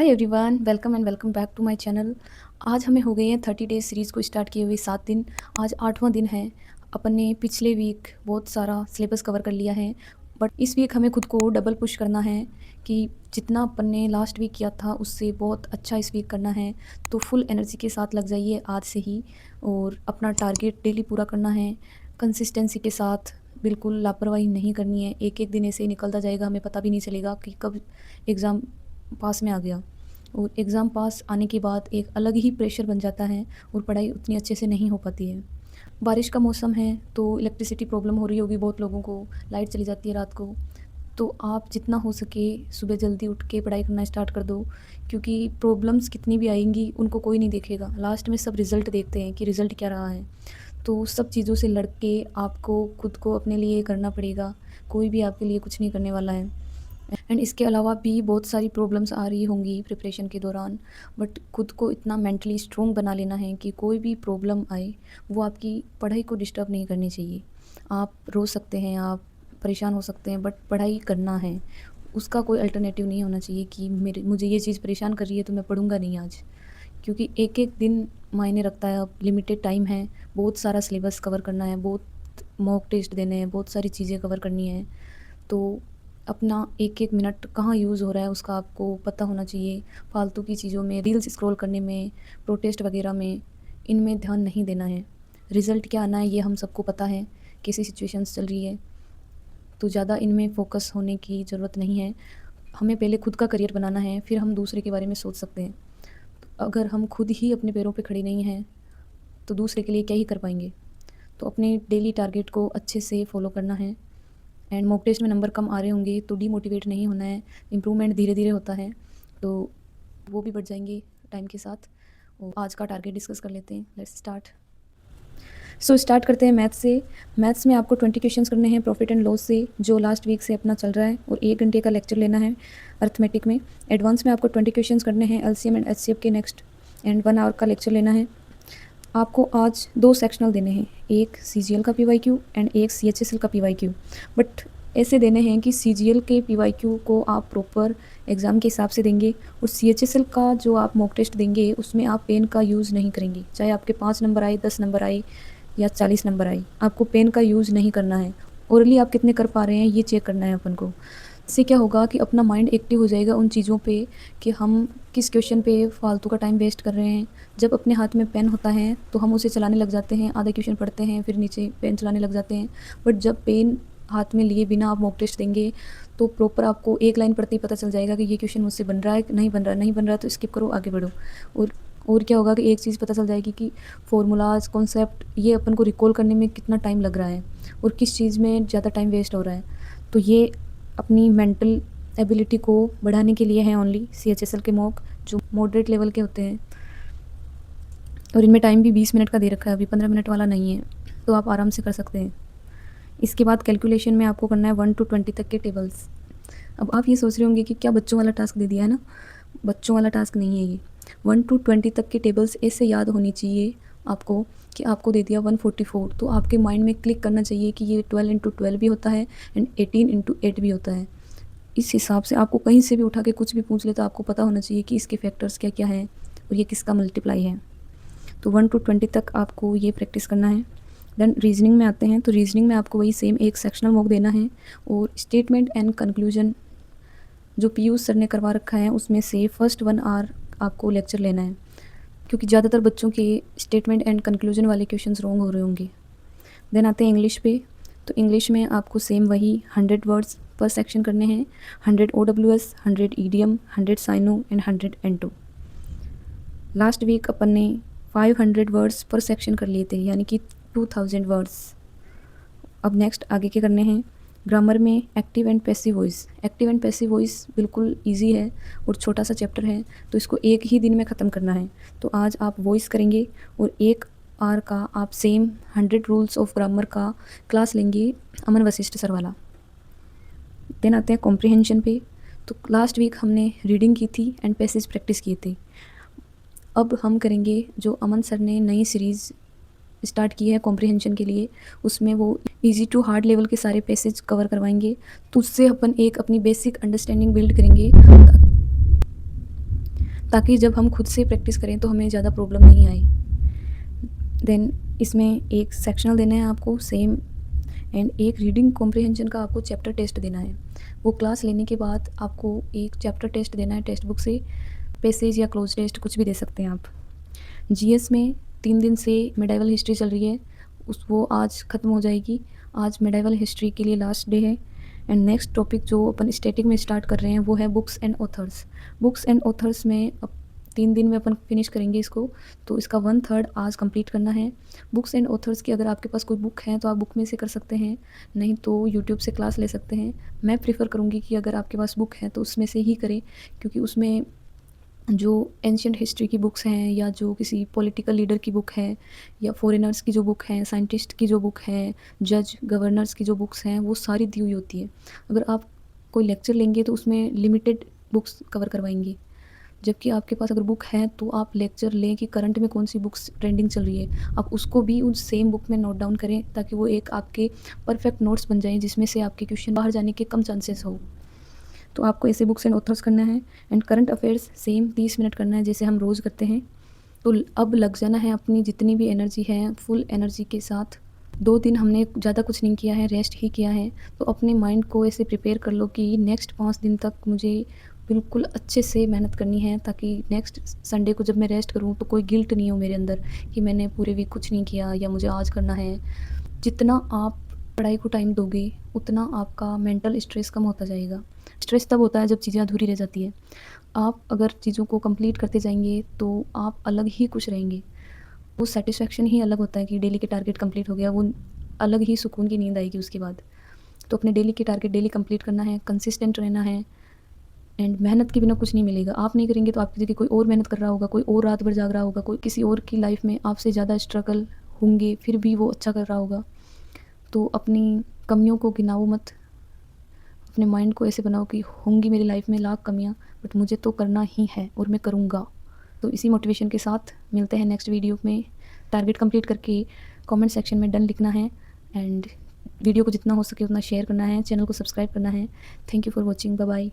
Hi everyone, welcome and welcome back to my channel. आज हमें हो गए हैं 30 डेज सीरीज़ को स्टार्ट किए हुए 7 दिन। आज 8वां दिन है। अपन ने पिछले वीक बहुत सारा सिलेबस कवर कर लिया है, बट इस वीक हमें खुद को डबल पुश करना है कि जितना अपन ने लास्ट वीक किया था उससे बहुत अच्छा इस वीक करना है। तो फुल एनर्जी के साथ लग जाइए आज से ही और अपना टारगेट डेली पूरा करना है कंसिस्टेंसी के साथ। बिल्कुल लापरवाही नहीं करनी है। एक एक दिन ऐसे ही निकलता जाएगा, हमें पता भी नहीं चलेगा कि कब एग्ज़ाम पास में आ गया। और एग्ज़ाम पास आने के बाद एक अलग ही प्रेशर बन जाता है और पढ़ाई उतनी अच्छे से नहीं हो पाती है। बारिश का मौसम है तो इलेक्ट्रिसिटी प्रॉब्लम हो रही होगी बहुत लोगों को, लाइट चली जाती है रात को। तो आप जितना हो सके सुबह जल्दी उठ के पढ़ाई करना स्टार्ट कर दो, क्योंकि प्रॉब्लम्स कितनी भी आएंगी उनको कोई नहीं देखेगा। लास्ट में सब रिज़ल्ट देखते हैं कि रिज़ल्ट क्या रहा है। तो सब चीज़ों से लड़ के आपको खुद को अपने लिए करना पड़ेगा। कोई भी आपके लिए कुछ नहीं करने वाला है। एंड इसके अलावा भी बहुत सारी प्रॉब्लम्स आ रही होंगी प्रिपरेशन के दौरान, बट खुद को इतना मेंटली स्ट्रॉन्ग बना लेना है कि कोई भी प्रॉब्लम आए वो आपकी पढ़ाई को डिस्टर्ब नहीं करनी चाहिए। आप रो सकते हैं, आप परेशान हो सकते हैं, बट पढ़ाई करना है। उसका कोई अल्टरनेटिव नहीं होना चाहिए कि मुझे ये चीज़ परेशान कर रही है तो मैं पढ़ूंगा नहीं आज, क्योंकि एक एक दिन मायने रखता है। अब लिमिटेड टाइम है, बहुत सारा सिलेबस कवर करना है, बहुत मॉक टेस्ट देने हैं, बहुत सारी चीज़ें कवर करनी है। तो अपना एक एक मिनट कहाँ यूज़ हो रहा है उसका आपको पता होना चाहिए। फालतू की चीज़ों में, रील्स स्क्रॉल करने में, प्रोटेस्ट वगैरह में, इनमें ध्यान नहीं देना है। रिज़ल्ट क्या आना है ये हम सबको पता है, कैसी सिचुएशंस चल रही है, तो ज़्यादा इनमें फ़ोकस होने की ज़रूरत नहीं है। हमें पहले खुद का करियर बनाना है, फिर हम दूसरे के बारे में सोच सकते हैं। तो अगर हम खुद ही अपने पैरों पे खड़े नहीं हैं तो दूसरे के लिए क्या ही कर पाएंगे। तो अपने डेली टारगेट को अच्छे से फॉलो करना है। एंड मॉक टेस्ट में नंबर कम आ रहे होंगे तो डीमोटिवेट नहीं होना है। इम्प्रूवमेंट धीरे धीरे होता है, तो वो भी बढ़ जाएंगे टाइम के साथ। और आज का टारगेट डिस्कस कर लेते हैं। Let's start. स्टार्ट करते हैं मैथ्स से। मैथ्स में आपको 20 क्वेश्चंस करने हैं प्रॉफिट एंड लॉस से, जो लास्ट वीक से अपना चल रहा है, और 1 घंटे का लेक्चर लेना है अर्थमेटिक में। एडवांस में आपको 20 क्वेश्चंस करने हैं एलसीएम एंड एचसीएफ के नेक्स्ट, एंड 1 आवर का लेक्चर लेना है। आपको आज 2 सेक्शनल देने हैं, एक सीजीएल का पीवाईक्यू एंड एक सीएचएसएल का पीवाईक्यू। बट ऐसे देने हैं कि सीजीएल के पीवाईक्यू को आप प्रॉपर एग्ज़ाम के हिसाब से देंगे, और सीएचएसएल का जो आप मॉक टेस्ट देंगे उसमें आप पेन का यूज़ नहीं करेंगे। चाहे आपके 5 नंबर आए, 10 नंबर आए या 40 नंबर आए, आपको पेन का यूज़ नहीं करना है। ओरली आप कितने कर पा रहे हैं ये चेक करना है अपन को। इससे क्या होगा कि अपना माइंड एक्टिव हो जाएगा उन चीज़ों पे कि हम किस क्वेश्चन पे फालतू का टाइम वेस्ट कर रहे हैं। जब अपने हाथ में पेन होता है तो हम उसे चलाने लग जाते हैं, आधा क्वेश्चन पढ़ते हैं फिर नीचे पेन चलाने लग जाते हैं। बट जब पेन हाथ में लिए बिना आप मॉक टेस्ट देंगे तो प्रॉपर आपको एक लाइन पढ़ते ही पता चल जाएगा कि ये क्वेश्चन मुझसे बन रहा है कि नहीं बन रहा। नहीं बन रहा तो स्किप करो, आगे बढ़ो। और क्या होगा कि एक चीज़ पता चल जाएगी कि फॉर्मूलाज, कॉन्सेप्ट, ये अपन को रिकॉल करने में कितना टाइम लग रहा है और किस चीज़ में ज़्यादा टाइम वेस्ट हो रहा है। तो ये अपनी मेंटल एबिलिटी को बढ़ाने के लिए है ओनली सीएचएसएल के मॉक, जो मॉडरेट लेवल के होते हैं। और इनमें टाइम भी 20 मिनट का दे रखा है, अभी 15 मिनट वाला नहीं है, तो आप आराम से कर सकते हैं। इसके बाद कैलकुलेशन में आपको करना है 1 to 20 तक के टेबल्स। अब आप ये सोच रहे होंगे कि क्या बच्चों वाला टास्क दे दिया है ना। बच्चों वाला टास्क नहीं है ये। 1 to 20 तक के टेबल्स ऐसे याद होनी चाहिए आपको कि आपको दे दिया 144, तो आपके माइंड में क्लिक करना चाहिए कि ये 12 into 12 भी होता है एंड 18 into 8 भी होता है। इस हिसाब से आपको कहीं से भी उठा के कुछ भी पूछ ले तो आपको पता होना चाहिए कि इसके फैक्टर्स क्या क्या हैं और ये किसका मल्टीप्लाई है। तो 1 to 20 तक आपको ये प्रैक्टिस करना है। देन रीजनिंग में आते हैं, तो रीजनिंग में आपको वही सेम एक सेक्शनल मॉक देना है, और स्टेटमेंट एंड कंक्लूजन जो पीयूष सर ने करवा रखा है उसमें से फर्स्ट 1 आवर आपको लेक्चर लेना है, क्योंकि ज़्यादातर बच्चों के स्टेटमेंट एंड कंक्लूजन वाले क्वेश्चंस रॉन्ग हो रहे होंगे। देन आते हैं इंग्लिश पे, तो इंग्लिश में आपको सेम वही 100 वर्ड्स पर सेक्शन करने हैं, 100 OWS, 100 idioms, 100 syno and 100 anto. Last week अपन ने 500 वर्ड्स पर सेक्शन कर लिए थे, यानी कि 2000 वर्ड्स। अब नेक्स्ट आगे के करने हैं। ग्रामर में active and passive voice. Active and passive voice बिल्कुल इजी है और छोटा सा चैप्टर है, तो इसको एक ही दिन में ख़त्म करना है। तो आज आप वॉइस करेंगे और 1 आवर का आप सेम 100 रूल्स ऑफ ग्रामर का क्लास लेंगे, अमन वशिष्ठ सर वाला। देन आते हैं कॉम्प्रिहेंशन पे, तो लास्ट वीक हमने रीडिंग की थी एंड पैसेज प्रैक्टिस किए थे। अब हम करेंगे जो अमन सर ने नई सीरीज़ स्टार्ट की है कॉम्प्रिहेंशन के लिए, उसमें वो इजी टू हार्ड लेवल के सारे पैसेज कवर करवाएंगे। तो उससे अपन एक अपनी बेसिक अंडरस्टैंडिंग बिल्ड करेंगे, ताकि जब हम खुद से प्रैक्टिस करें तो हमें ज़्यादा प्रॉब्लम नहीं आए। देन इसमें एक सेक्शनल देना है आपको सेम, एंड एक रीडिंग कॉम्प्रिहेंशन का आपको चैप्टर टेस्ट देना है। वो क्लास लेने के बाद आपको एक चैप्टर टेस्ट देना है टेक्स्ट बुक से, पैसेज या क्लोज टेस्ट कुछ भी दे सकते हैं आप। जीएस में 3 दिन से मेडाइवल हिस्ट्री चल रही है, वो आज ख़त्म हो जाएगी। आज मेडाइवल हिस्ट्री के लिए लास्ट डे है। एंड नेक्स्ट टॉपिक जो अपन स्टैटिक में स्टार्ट कर रहे हैं वो है books and authors. Books and authors में अब 3 दिन में अपन फिनिश करेंगे इसको, तो इसका 1/3 आज कंप्लीट करना है। बुक्स एंड ऑथर्स की अगर आपके पास कोई बुक है तो आप बुक में से कर सकते हैं, नहीं तो यूट्यूब से क्लास ले सकते हैं। मैं प्रेफर करूँगी कि अगर आपके पास बुक है तो उसमें से ही करें, क्योंकि उसमें जो एंशिएंट हिस्ट्री की बुक्स हैं या जो किसी पॉलिटिकल लीडर की बुक है या फॉरेनर्स की जो बुक है, साइंटिस्ट की जो बुक है, जज गवर्नर्स की जो बुक्स हैं, वो सारी दी हुई होती है। अगर आप कोई लेक्चर लेंगे तो उसमें लिमिटेड बुक्स कवर करवाएंगे, जबकि आपके पास अगर बुक है तो आप लेक्चर लें कि करंट में कौन सी बुक्स ट्रेंडिंग चल रही है, आप उसको भी उस सेम बुक में नोट डाउन करें, ताकि वो एक आपके परफेक्ट नोट्स बन जाएँ जिसमें से आपके क्वेश्चन बाहर जाने के कम चांसेस हो। तो आपको ऐसे बुक्स एंड ऑथर्स करना है। And current affairs same 30 minute करना है जैसे हम रोज़ करते हैं। तो अब लग जाना है अपनी जितनी भी एनर्जी है फुल एनर्जी के साथ। 2 दिन हमने ज़्यादा कुछ नहीं किया है, रेस्ट ही किया है, तो अपने माइंड को ऐसे प्रिपेयर कर लो कि नेक्स्ट 5 दिन तक मुझे बिल्कुल अच्छे से मेहनत करनी है, ताकि नेक्स्ट संडे को जब मैं रेस्ट करूँ तो कोई गिल्ट नहीं हो मेरे अंदर कि मैंने पूरे वीक कुछ नहीं किया या मुझे आज करना है। जितना आप पढ़ाई को टाइम दोगे उतना आपका मेंटल स्ट्रेस कम होता जाएगा। स्ट्रेस तब होता है जब चीज़ें अधूरी रह जाती है। आप अगर चीज़ों को कंप्लीट करते जाएंगे तो आप अलग ही खुश रहेंगे। वो सेटिस्फेक्शन ही अलग होता है कि डेली के टारगेट कंप्लीट हो गया, वो अलग ही सुकून की नींद आएगी उसके बाद। तो अपने डेली के टारगेट डेली कंप्लीट करना है, कंसिस्टेंट रहना है। एंड मेहनत के बिना कुछ नहीं मिलेगा। आप नहीं करेंगे तो आपकी जगह कोई और मेहनत कर रहा होगा, कोई और रात भर जाग रहा होगा, कोई किसी और की लाइफ में आपसे ज़्यादा स्ट्रगल होंगे, फिर भी वो अच्छा कर रहा होगा। तो अपनी कमियों को गिनाओ मत, अपने माइंड को ऐसे बनाओ कि होंगी मेरी लाइफ में लाख कमियां, बट मुझे तो करना ही है और मैं करूँगा। तो इसी मोटिवेशन के साथ मिलते हैं नेक्स्ट वीडियो में। टारगेट कंप्लीट करके कमेंट सेक्शन में डन लिखना है, एंड वीडियो को जितना हो सके उतना शेयर करना है, चैनल को सब्सक्राइब करना है। Thank you for watching, bye bye.